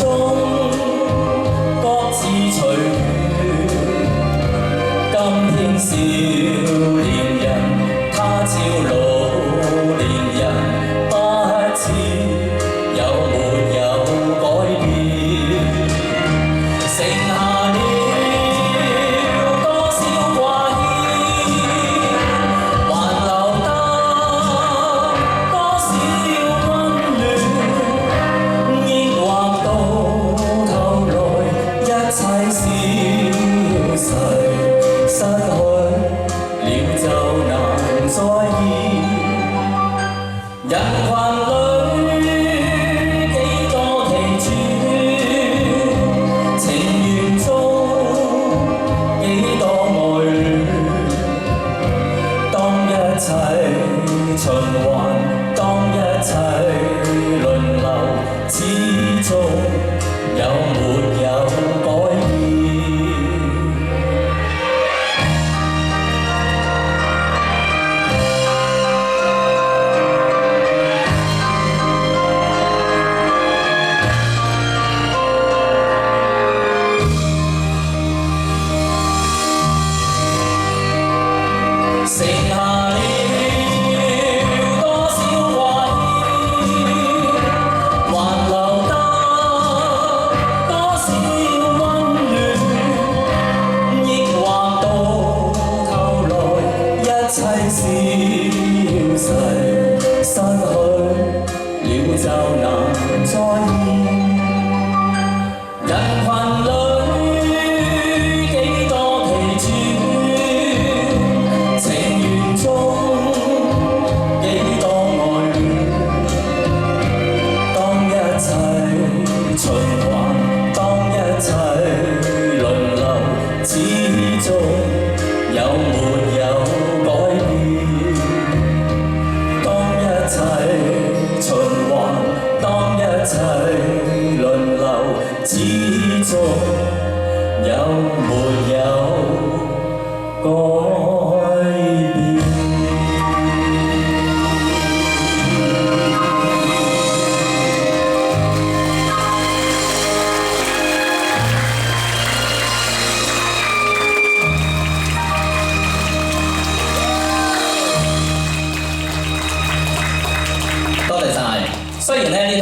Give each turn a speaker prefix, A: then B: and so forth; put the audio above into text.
A: 中各自隨緣。今天少年人，他朝老年人，不知有沒有改變。剩下了多少掛牽，還留得多少溫暖，抑或到頭來一切消逝，失去了就難再現。人群裏幾多奇轉，情緣中幾多愛戀。當一切循環，當一切輪流，始終有沒有改變？剩下了多少掛牽，還留得多少溫暖，抑或到頭來一切消逝，失去了就難再現。人群裏幾多奇轉，情緣中幾多愛戀。當一切循環，當一切輪流，始終有沒有改變？當一切循環，當一切輪流，始終有沒有改變？多謝晒。雖然呢。